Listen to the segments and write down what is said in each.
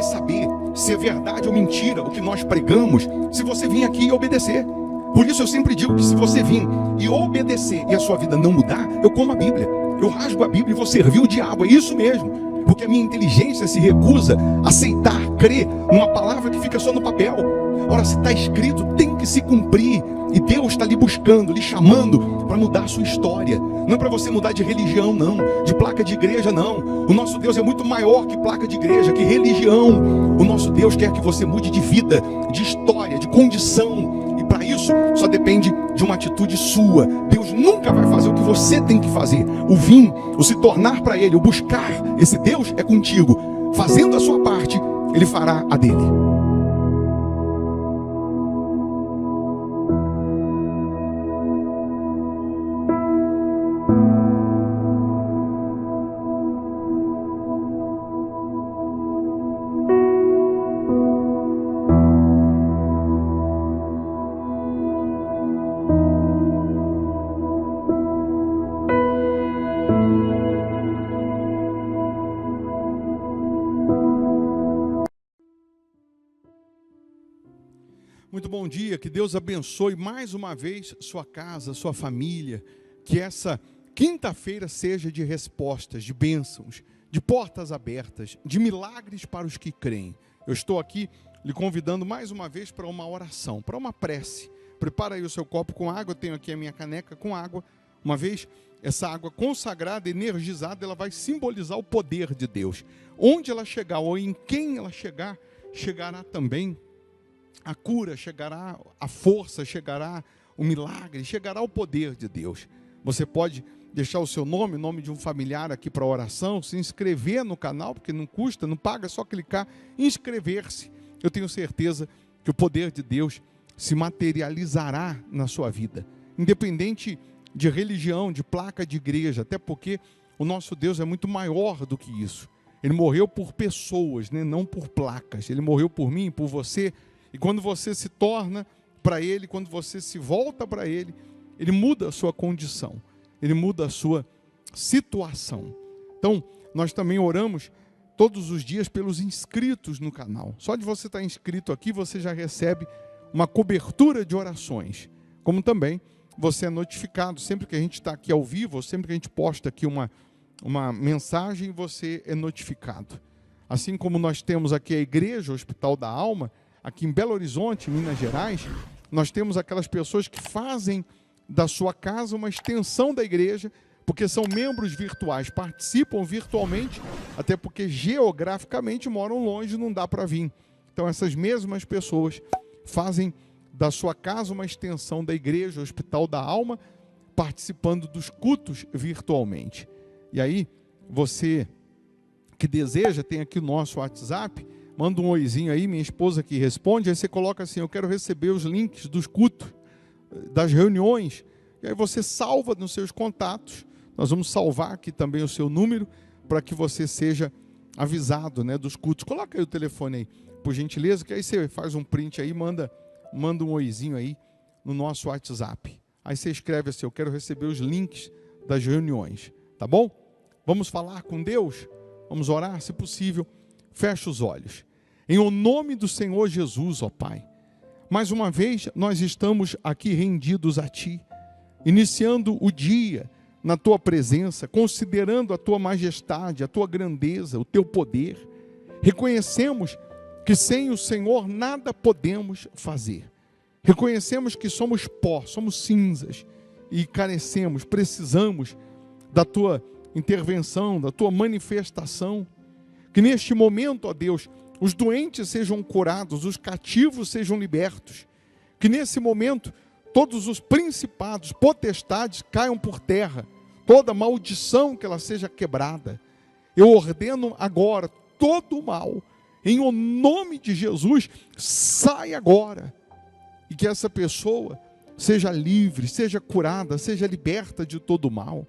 saber se é verdade ou mentira o que nós pregamos se você vir aqui e obedecer. Por isso eu sempre digo que se você vir e obedecer e a sua vida não mudar, eu como a Bíblia, eu rasgo a Bíblia e vou servir o diabo, é isso mesmo. Porque a minha inteligência se recusa a aceitar, crer numa palavra que fica só no papel. Ora, se está escrito, tem que se cumprir. E Deus está lhe buscando, lhe chamando para mudar a sua história. Não é para você mudar de religião, não. De placa de igreja, não. O nosso Deus é muito maior que placa de igreja, que religião. O nosso Deus quer que você mude de vida, de história, de condição. E para isso, só depende de uma atitude sua. Deus nunca vai fazer o que você tem que fazer. O vir, o se tornar para Ele, o buscar esse Deus é contigo. Fazendo a sua parte, Ele fará a dele. Muito bom dia, que Deus abençoe mais uma vez sua casa, sua família, que essa quinta-feira seja de respostas, de bênçãos, de portas abertas, de milagres para os que creem. Eu estou aqui lhe convidando mais uma vez para uma oração, para uma prece. Prepara aí o seu copo com água, eu tenho aqui a minha caneca com água. Uma vez essa água consagrada, energizada, ela vai simbolizar o poder de Deus. Onde ela chegar ou em quem ela chegar, chegará também a cura, chegará a força, chegará o milagre, chegará o poder de Deus. Você pode deixar o seu nome, o nome de um familiar aqui para a oração, se inscrever no canal, porque não custa, não paga, é só clicar em inscrever-se. Eu tenho certeza que o poder de Deus se materializará na sua vida, independente de religião, de placa de igreja, até porque o nosso Deus é muito maior do que isso. Ele morreu por pessoas, né? Não por placas. Ele morreu por mim, por você. E quando você se torna para Ele, quando você se volta para Ele, Ele muda a sua condição, Ele muda a sua situação. Então, nós também oramos todos os dias pelos inscritos no canal. Só de você estar inscrito aqui, você já recebe uma cobertura de orações. Como também você é notificado, sempre que a gente está aqui ao vivo, sempre que a gente posta aqui uma mensagem, você é notificado. Assim como nós temos aqui a Igreja Hospital da Alma, aqui em Belo Horizonte, Minas Gerais, nós temos aquelas pessoas que fazem da sua casa uma extensão da igreja, porque são membros virtuais, participam virtualmente, até porque geograficamente moram longe, não dá para vir. Então essas mesmas pessoas fazem da sua casa uma extensão da Igreja Hospital da Alma, participando dos cultos virtualmente. E aí, você que deseja, tem aqui o nosso WhatsApp, manda um oizinho aí, minha esposa que responde, aí você coloca assim, eu quero receber os links dos cultos, das reuniões, e aí você salva nos seus contatos, nós vamos salvar aqui também o seu número, para que você seja avisado, né, dos cultos. Coloca aí o telefone aí, por gentileza, que aí você faz um print aí, manda um oizinho aí no nosso WhatsApp. Aí você escreve assim, eu quero receber os links das reuniões, tá bom? Vamos falar com Deus? Vamos orar, se possível. Feche os olhos. Em o nome do Senhor Jesus, ó Pai, mais uma vez nós estamos aqui rendidos a Ti, iniciando o dia na Tua presença, considerando a Tua majestade, a Tua grandeza, o Teu poder. Reconhecemos que sem o Senhor nada podemos fazer. Reconhecemos que somos pó, somos cinzas e carecemos, precisamos da Tua intervenção, da Tua manifestação. Que neste momento, ó Deus, os doentes sejam curados, os cativos sejam libertos. Que nesse momento, todos os principados, potestades caiam por terra. Toda maldição que ela seja quebrada. Eu ordeno agora todo o mal, em o nome de Jesus, sai agora. E que essa pessoa seja livre, seja curada, seja liberta de todo o mal.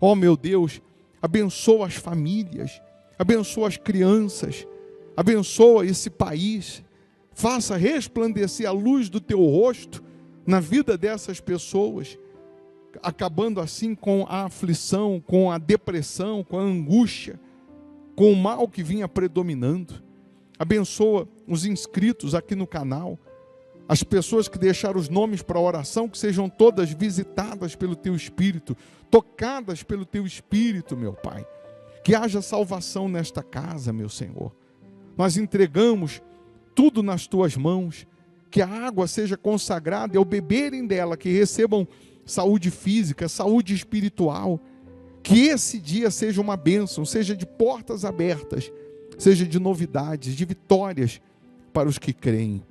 Ó meu Deus, abençoa as famílias, abençoa as crianças, abençoa esse país, faça resplandecer a luz do teu rosto na vida dessas pessoas, acabando assim com a aflição, com a depressão, com a angústia, com o mal que vinha predominando. Abençoa os inscritos aqui no canal. As pessoas que deixaram os nomes para a oração, que sejam todas visitadas pelo Teu Espírito, tocadas pelo Teu Espírito, meu Pai. Que haja salvação nesta casa, meu Senhor. Nós entregamos tudo nas Tuas mãos. Que a água seja consagrada e ao beberem dela, que recebam saúde física, saúde espiritual. Que esse dia seja uma bênção, seja de portas abertas, seja de novidades, de vitórias para os que creem.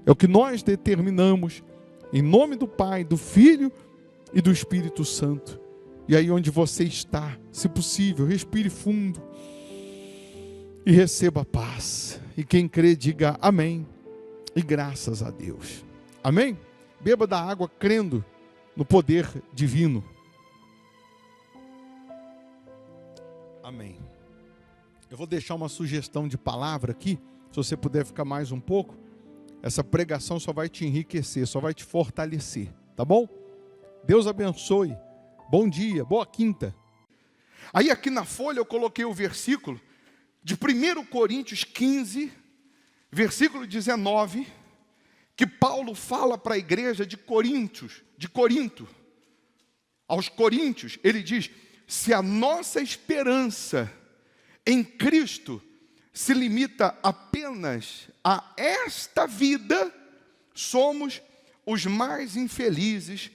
É o que nós determinamos, em nome do Pai, do Filho e do Espírito Santo. E aí onde você está, se possível, respire fundo e receba a paz. E quem crê, diga amém e graças a Deus. Amém? Beba da água crendo no poder divino. Amém. Eu vou deixar uma sugestão de palavra aqui, se você puder ficar mais um pouco. Essa pregação só vai te enriquecer, só vai te fortalecer, tá bom? Deus abençoe. Bom dia, boa quinta. Aí aqui na folha eu coloquei o versículo de 1 Coríntios 15, versículo 19, que Paulo fala para a igreja de Corinto. Aos coríntios, ele diz: se a nossa esperança em Cristo se limita apenas a esta vida, somos os mais infelizes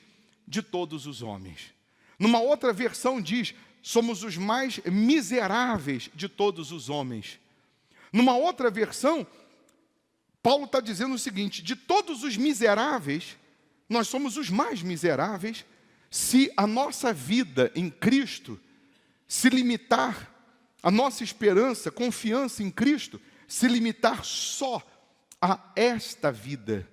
de todos os homens. Numa outra versão diz: somos os mais miseráveis de todos os homens. Numa outra versão, Paulo está dizendo o seguinte: de todos os miseráveis, nós somos os mais miseráveis, se a nossa vida em Cristo se limitar, a nossa esperança, confiança em Cristo, se limitar só a esta vida.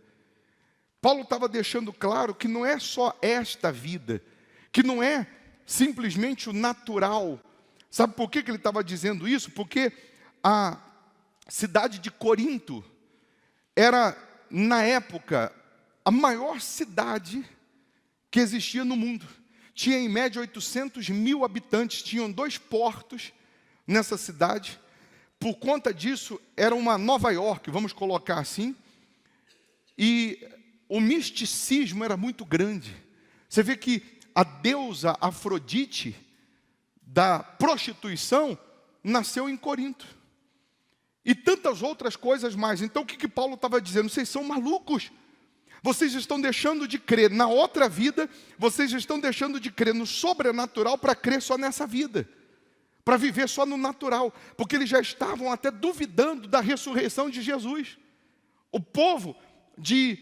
Paulo estava deixando claro que não é só esta vida, que não é simplesmente o natural. Sabe por que ele estava dizendo isso? Porque a cidade de Corinto era, na época, a maior cidade que existia no mundo. Tinha em média 800 mil habitantes, tinham 2 portos nessa cidade. Por conta disso, era uma Nova York, vamos colocar assim. E o misticismo era muito grande. Você vê que a deusa Afrodite da prostituição nasceu em Corinto. E tantas outras coisas mais. Então o que Paulo estava dizendo? Vocês são malucos. Vocês estão deixando de crer na outra vida, vocês estão deixando de crer no sobrenatural para crer só nessa vida, para viver só no natural, porque eles já estavam até duvidando da ressurreição de Jesus. O povo de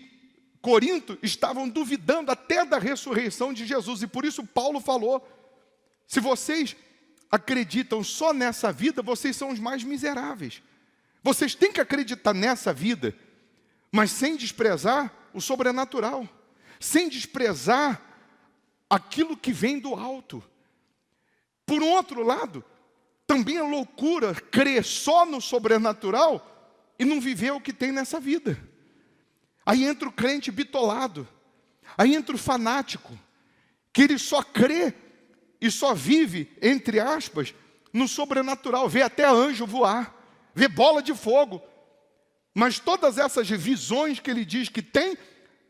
Corinto estavam duvidando até da ressurreição de Jesus, e por isso Paulo falou: se vocês acreditam só nessa vida, vocês são os mais miseráveis. Vocês têm que acreditar nessa vida, mas sem desprezar o sobrenatural, sem desprezar aquilo que vem do alto. Por um outro lado, também é loucura crer só no sobrenatural e não viver o que tem nessa vida. Aí entra o crente bitolado, aí entra o fanático, que ele só crê e só vive, entre aspas, no sobrenatural, vê até anjo voar, vê bola de fogo, mas todas essas visões que ele diz que tem,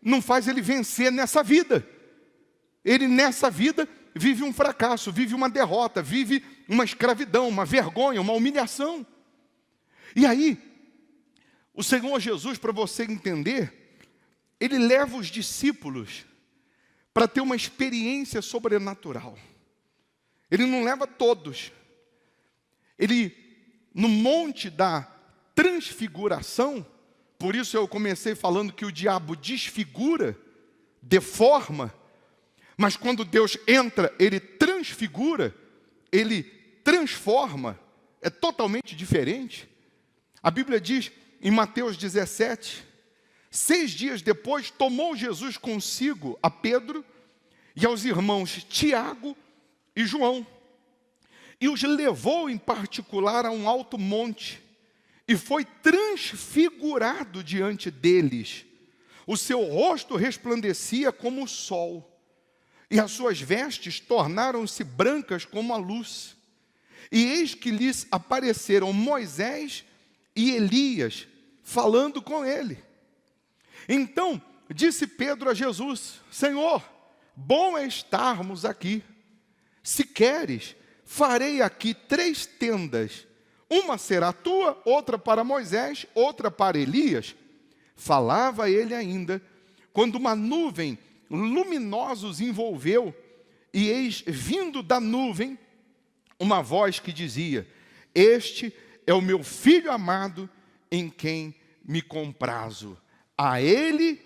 não faz ele vencer nessa vida. Ele nessa vida vive um fracasso, vive uma derrota, vive uma escravidão, uma vergonha, uma humilhação. E aí, o Senhor Jesus, para você entender, ele leva os discípulos para ter uma experiência sobrenatural. Ele não leva todos. Ele, no monte da transfiguração, por isso eu comecei falando que o diabo desfigura, deforma, mas quando Deus entra, ele transfigura, ele transforma, é totalmente diferente. A Bíblia diz em Mateus 17, 6 dias depois, tomou Jesus consigo a Pedro e aos irmãos Tiago e João, e os levou em particular a um alto monte, e foi transfigurado diante deles. O seu rosto resplandecia como o sol, e as suas vestes tornaram-se brancas como a luz. E eis que lhes apareceram Moisés e Elias falando com ele. Então disse Pedro a Jesus: Senhor, bom é estarmos aqui. Se queres, farei aqui 3 tendas. Uma será tua, outra para Moisés, outra para Elias. Falava ele ainda, quando uma nuvem luminosa os envolveu, e eis vindo da nuvem uma voz que dizia: Este é o meu filho amado, em quem me comprazo. A ele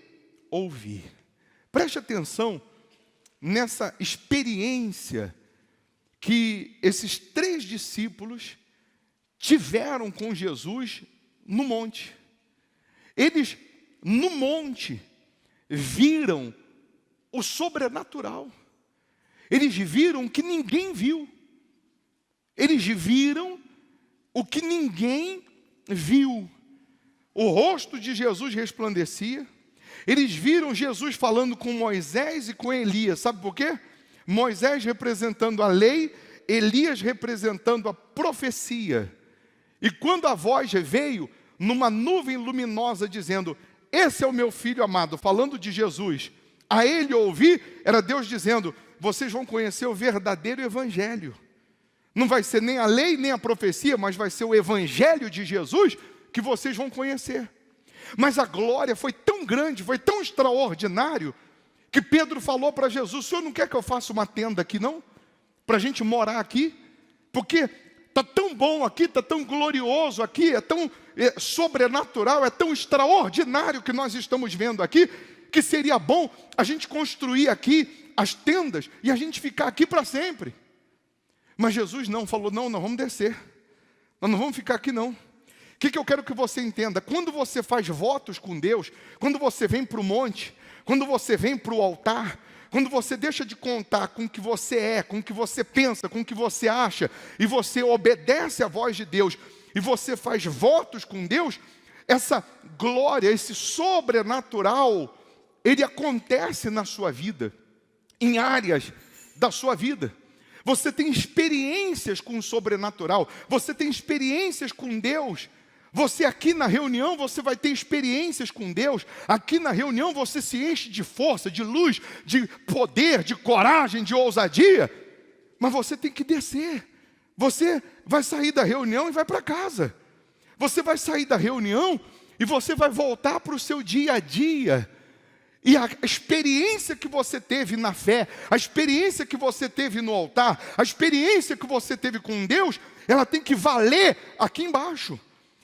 ouvi. Preste atenção nessa experiência que esses 3 discípulos tiveram com Jesus no monte. Eles, no monte, viram o sobrenatural. Eles viram o que ninguém viu. Eles viram o que ninguém viu. O rosto de Jesus resplandecia. Eles viram Jesus falando com Moisés e com Elias. Sabe por quê? Moisés representando a lei, Elias representando a profecia. E quando a voz veio numa nuvem luminosa dizendo: Esse é o meu filho amado, falando de Jesus, a ele ouvir, era Deus dizendo: vocês vão conhecer o verdadeiro evangelho. Não vai ser nem a lei, nem a profecia, mas vai ser o evangelho de Jesus que vocês vão conhecer. Mas a glória foi tão grande, foi tão extraordinário, que Pedro falou para Jesus: o senhor não quer que eu faça uma tenda aqui não? Para a gente morar aqui? Porque está tão bom aqui, está tão glorioso aqui, é tão sobrenatural, é tão extraordinário que nós estamos vendo aqui, que seria bom a gente construir aqui as tendas e a gente ficar aqui para sempre. Mas Jesus não, falou: não, nós vamos descer, nós não vamos ficar aqui não. O que eu quero que você entenda? Quando você faz votos com Deus, quando você vem para o monte, quando você vem para o altar, quando você deixa de contar com o que você é, com o que você pensa, com o que você acha, e você obedece à voz de Deus, e você faz votos com Deus, essa glória, esse sobrenatural, ele acontece na sua vida, em áreas da sua vida. Você tem experiências com o sobrenatural, você tem experiências com Deus. Você aqui na reunião, você vai ter experiências com Deus. Aqui na reunião você se enche de força, de luz, de poder, de coragem, de ousadia. Mas você tem que descer. Você vai sair da reunião e vai para casa. Você vai sair da reunião e você vai voltar para o seu dia a dia. E a experiência que você teve na fé, a experiência que você teve no altar, a experiência que você teve com Deus, ela tem que valer aqui embaixo.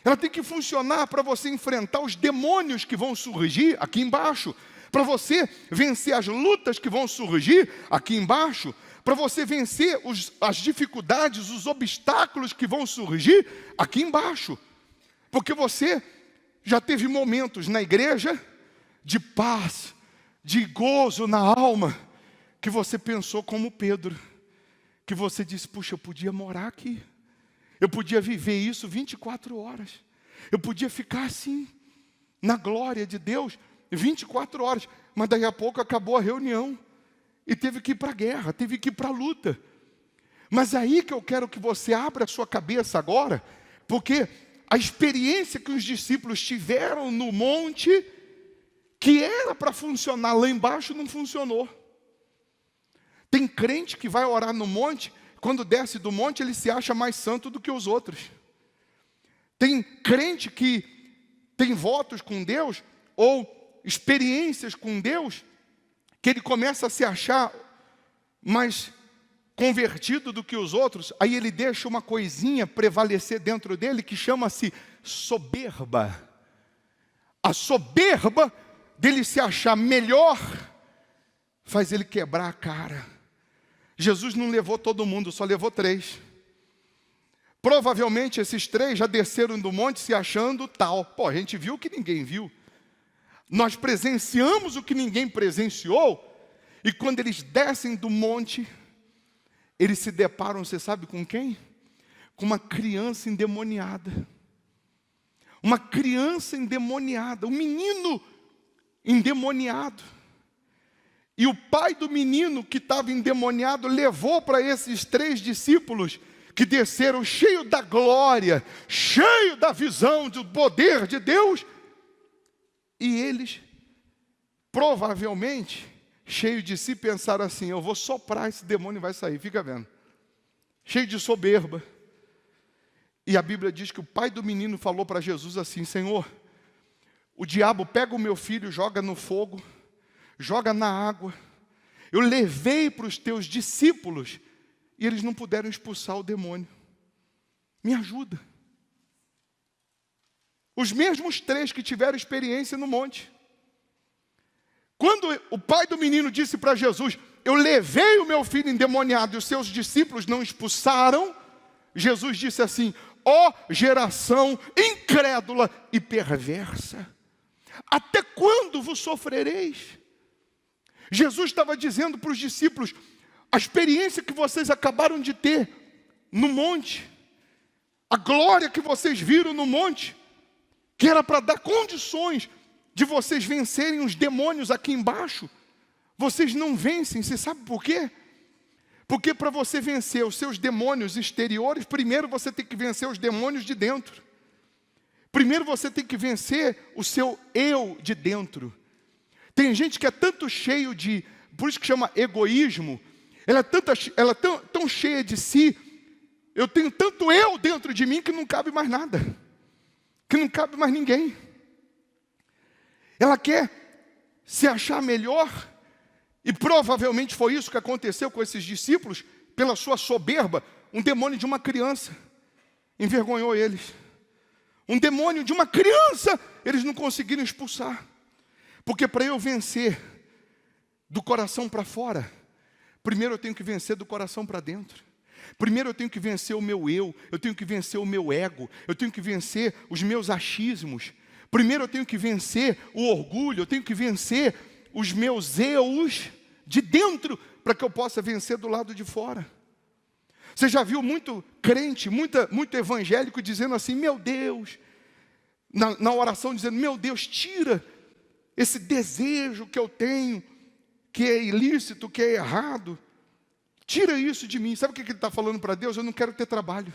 Ela tem que funcionar para você enfrentar os demônios que vão surgir aqui embaixo, para você vencer as lutas que vão surgir aqui embaixo, para você vencer as dificuldades, os obstáculos que vão surgir aqui embaixo. Porque você já teve momentos na igreja de paz, de gozo na alma, que você pensou como Pedro, que você disse: puxa, eu podia morar aqui. Eu podia viver isso 24 horas. Eu podia ficar assim, na glória de Deus, 24 horas. Mas daqui a pouco acabou a reunião. E teve que ir para a guerra, teve que ir para a luta. Mas aí que eu quero que você abra a sua cabeça agora, porque a experiência que os discípulos tiveram no monte, que era para funcionar lá embaixo, não funcionou. Tem crente que vai orar no monte, quando desce do monte, ele se acha mais santo do que os outros. Tem crente que tem votos com Deus, ou experiências com Deus, que ele começa a se achar mais convertido do que os outros, aí ele deixa uma coisinha prevalecer dentro dele, que chama-se soberba. A soberba dele se achar melhor, faz ele quebrar a cara. Jesus não levou todo mundo, só levou 3. Provavelmente esses 3 já desceram do monte se achando tal. Pô, a gente viu o que ninguém viu. Nós presenciamos o que ninguém presenciou. E quando eles descem do monte, eles se deparam, você sabe com quem? Com uma criança endemoniada. Uma criança endemoniada, um menino endemoniado. E o pai do menino que estava endemoniado levou para esses 3 discípulos que desceram cheio da glória, cheio da visão do poder de Deus, e eles, provavelmente, cheios de si, pensaram assim: eu vou soprar, esse demônio vai sair, fica vendo. Cheio de soberba. E a Bíblia diz que o pai do menino falou para Jesus assim: Senhor, o diabo pega o meu filho, joga no fogo, joga na água. Eu levei para os teus discípulos e eles não puderam expulsar o demônio. Me ajuda. Os mesmos 3 que tiveram experiência no monte. Quando o pai do menino disse para Jesus: eu levei o meu filho endemoniado e os seus discípulos não expulsaram, Jesus disse assim: ó geração incrédula e perversa, até quando vos sofrereis? Jesus estava dizendo para os discípulos: a experiência que vocês acabaram de ter no monte, a glória que vocês viram no monte, que era para dar condições de vocês vencerem os demônios aqui embaixo, vocês não vencem. Você sabe por quê? Porque para você vencer os seus demônios exteriores, primeiro você tem que vencer os demônios de dentro. Primeiro você tem que vencer o seu eu de dentro. Tem gente que é tanto cheio de, por isso que chama egoísmo, ela é tão cheia de si, eu tenho tanto eu dentro de mim que não cabe mais nada, que não cabe mais ninguém. Ela quer se achar melhor, e provavelmente foi isso que aconteceu com esses discípulos. Pela sua soberba, um demônio de uma criança envergonhou eles. Um demônio de uma criança eles não conseguiram expulsar. Porque para eu vencer do coração para fora, primeiro eu tenho que vencer do coração para dentro. Primeiro eu tenho que vencer o meu eu tenho que vencer o meu ego, eu tenho que vencer os meus achismos. Primeiro eu tenho que vencer o orgulho, eu tenho que vencer os meus eus de dentro, para que eu possa vencer do lado de fora. Você já viu muito crente, muito evangélico dizendo assim: meu Deus, na oração dizendo: meu Deus, tira esse desejo que eu tenho, que é ilícito, que é errado, tira isso de mim. Sabe o que ele está falando para Deus? Eu não quero ter trabalho.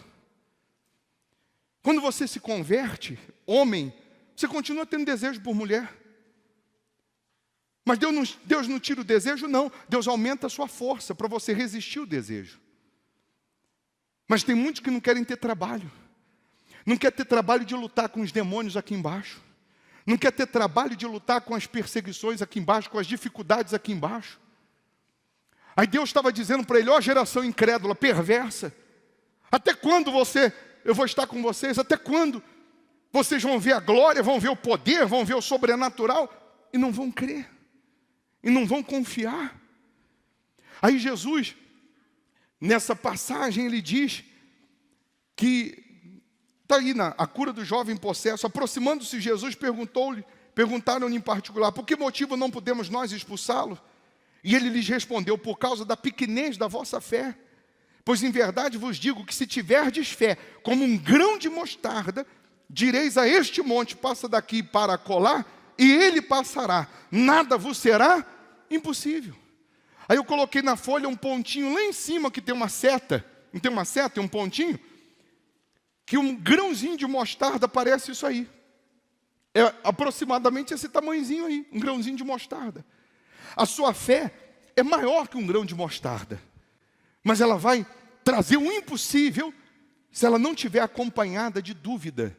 Quando você se converte, homem, você continua tendo desejo por mulher. Mas Deus não tira o desejo, não. Deus aumenta a sua força para você resistir ao desejo. Mas tem muitos que não querem ter trabalho. Não quer ter trabalho de lutar com os demônios aqui embaixo. Não quer ter trabalho de lutar com as perseguições aqui embaixo, com as dificuldades aqui embaixo. Aí Deus estava dizendo para ele: ó geração incrédula, perversa, até quando eu vou estar com vocês? Até quando vocês vão ver a glória, vão ver o poder, vão ver o sobrenatural e não vão crer, e não vão confiar? Aí Jesus, nessa passagem, ele diz que está aí a cura do jovem possesso. Aproximando-se Jesus, perguntaram-lhe em particular: por que motivo não podemos nós expulsá-lo? E ele lhes respondeu: por causa da pequenez da vossa fé. Pois em verdade vos digo que se tiverdes fé como um grão de mostarda, direis a este monte: passa daqui para acolá, e ele passará, nada vos será impossível. Aí eu coloquei na folha um pontinho lá em cima, que tem uma seta. Não tem uma seta, tem um pontinho? Que um grãozinho de mostarda parece isso aí. É aproximadamente esse tamanhozinho aí, um grãozinho de mostarda. A sua fé é maior que um grão de mostarda, mas ela vai trazer o impossível se ela não estiver acompanhada de dúvida,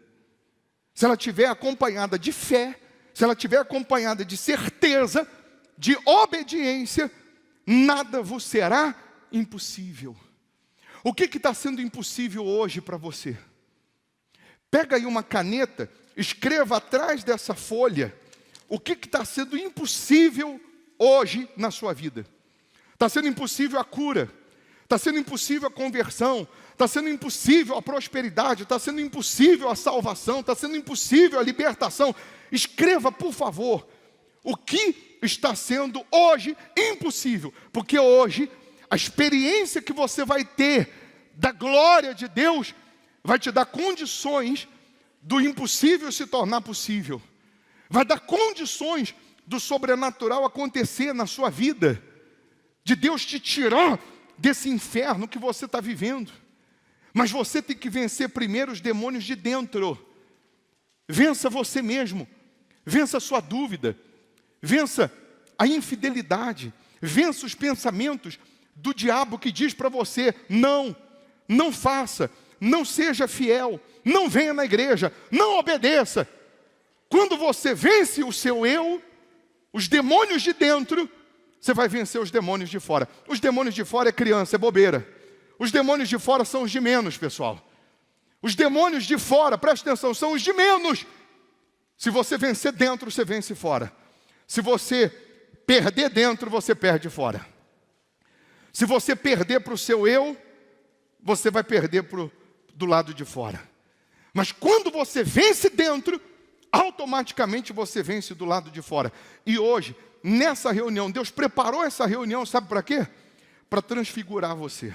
se ela estiver acompanhada de fé, se ela estiver acompanhada de certeza, de obediência. Nada vos será impossível. O que está sendo impossível hoje para você? Pega aí uma caneta, escreva atrás dessa folha o que está sendo impossível hoje na sua vida. Está sendo impossível a cura, está sendo impossível a conversão, está sendo impossível a prosperidade, está sendo impossível a salvação, está sendo impossível a libertação. Escreva, por favor, o que está sendo hoje impossível, porque hoje a experiência que você vai ter da glória de Deus vai te dar condições do impossível se tornar possível. Vai dar condições do sobrenatural acontecer na sua vida, de Deus te tirar desse inferno que você está vivendo. Mas você tem que vencer primeiro os demônios de dentro. Vença você mesmo. Vença a sua dúvida. Vença a infidelidade. Vença os pensamentos do diabo que diz para você: não, não faça, não seja fiel, não venha na igreja, não obedeça. Quando você vence o seu eu, os demônios de dentro, você vai vencer os demônios de fora. Os demônios de fora é criança, é bobeira. Os demônios de fora são os de menos, pessoal. Os demônios de fora, presta atenção, são os de menos. Se você vencer dentro, você vence fora. Se você perder dentro, você perde fora. Se você perder para o seu eu, você vai perder do lado de fora. Mas quando você vence dentro, automaticamente você vence do lado de fora. E hoje, nessa reunião, Deus preparou essa reunião, sabe para quê? Para transfigurar você.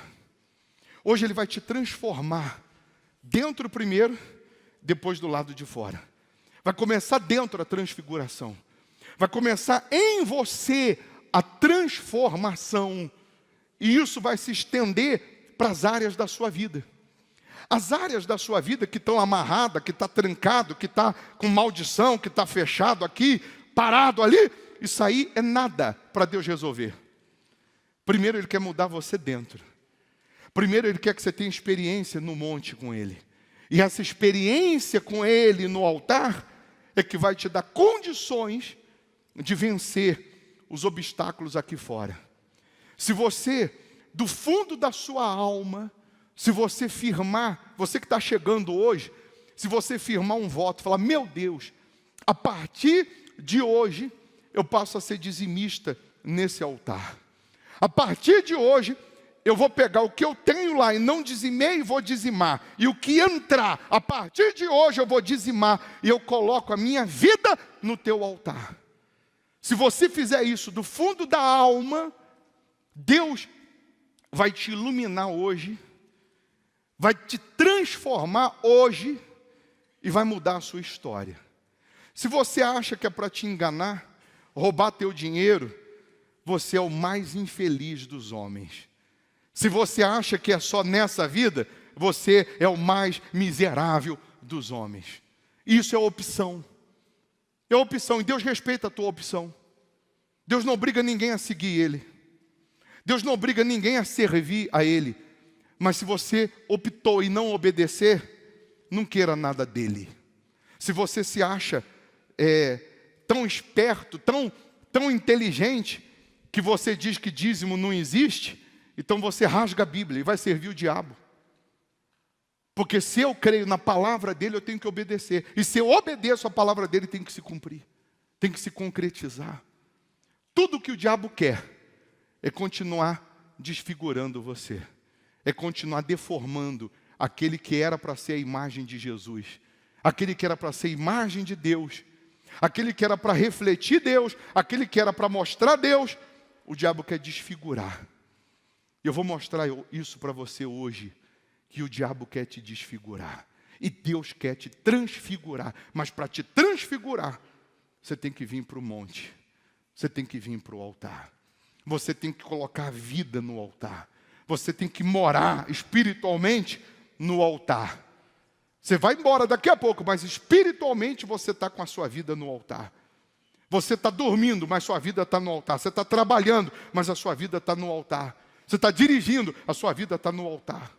Hoje Ele vai te transformar dentro primeiro, depois do lado de fora. Vai começar dentro a transfiguração. Vai começar em você a transformação. E isso vai se estender para as áreas da sua vida. As áreas da sua vida que estão amarradas, que está trancado, que está com maldição, que está fechado aqui, parado ali, isso aí é nada para Deus resolver. Primeiro Ele quer mudar você dentro. Primeiro Ele quer que você tenha experiência no monte com Ele. E essa experiência com Ele no altar é que vai te dar condições de vencer os obstáculos aqui fora. Se você, do fundo da sua alma, se você firmar, você que está chegando hoje, se você firmar um voto, falar: meu Deus, a partir de hoje, eu passo a ser dizimista nesse altar. A partir de hoje, eu vou pegar o que eu tenho lá e não dizimei e vou dizimar. E o que entrar, a partir de hoje eu vou dizimar. E eu coloco a minha vida no teu altar. Se você fizer isso do fundo da alma, Deus vai te iluminar hoje, vai te transformar hoje e vai mudar a sua história. Se você acha que é para te enganar, roubar teu dinheiro, você é o mais infeliz dos homens. Se você acha que é só nessa vida, você é o mais miserável dos homens. Isso é opção. É opção, e Deus respeita a tua opção. Deus não obriga ninguém a seguir Ele. Deus não obriga ninguém a servir a Ele. Mas se você optou em não obedecer, não queira nada dEle. Se você se acha tão esperto, tão inteligente, que você diz que dízimo não existe, então você rasga a Bíblia e vai servir o diabo. Porque se eu creio na palavra dele, eu tenho que obedecer. E se eu obedeço a palavra dele, tem que se cumprir. Tem que se concretizar. Tudo que o diabo quer é continuar desfigurando você. É continuar deformando aquele que era para ser a imagem de Jesus. Aquele que era para ser a imagem de Deus. Aquele que era para refletir Deus. Aquele que era para mostrar Deus. O diabo quer desfigurar. Eu vou mostrar isso para você hoje, que o diabo quer te desfigurar. E Deus quer te transfigurar. Mas para te transfigurar, você tem que vir para o monte. Você tem que vir para o altar. Você tem que colocar a vida no altar. Você tem que morar espiritualmente no altar. Você vai embora daqui a pouco, mas espiritualmente você está com a sua vida no altar. Você está dormindo, mas sua vida está no altar. Você está trabalhando, mas a sua vida está no altar. Você está dirigindo, a sua vida está no altar.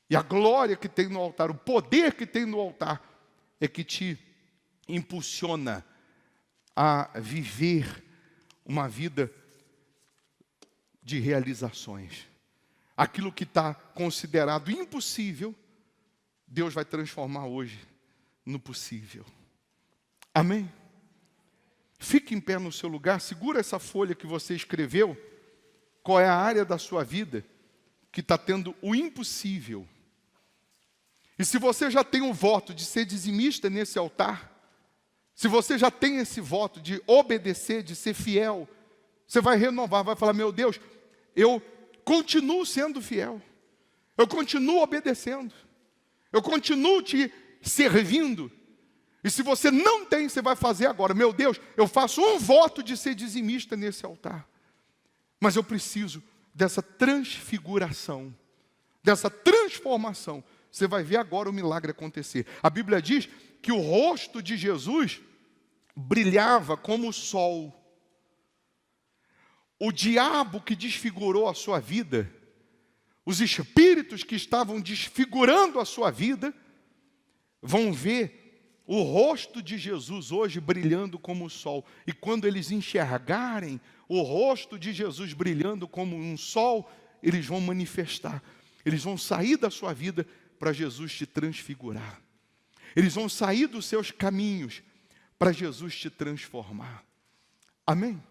E a glória que tem no altar, o poder que tem no altar, é que te impulsiona a viver uma vida de realizações. Aquilo que está considerado impossível, Deus vai transformar hoje no possível. Amém? Fique em pé no seu lugar, segura essa folha que você escreveu. Qual é a área da sua vida que está tendo o impossível? E se você já tem um voto de ser dizimista nesse altar, se você já tem esse voto de obedecer, de ser fiel, você vai renovar, vai falar: meu Deus, eu continuo sendo fiel, eu continuo obedecendo, eu continuo te servindo. E se você não tem, você vai fazer agora: meu Deus, eu faço um voto de ser dizimista nesse altar. Mas eu preciso dessa transfiguração transformação. Você vai ver agora o milagre acontecer. A Bíblia diz que o rosto de Jesus brilhava como o sol. O diabo que desfigurou a sua vida, os espíritos que estavam desfigurando a sua vida, vão ver o rosto de Jesus hoje brilhando como o sol. E quando eles enxergarem o rosto de Jesus brilhando como um sol, eles vão manifestar. Eles vão sair da sua vida para Jesus te transfigurar. Eles vão sair dos seus caminhos para Jesus te transformar. Amém?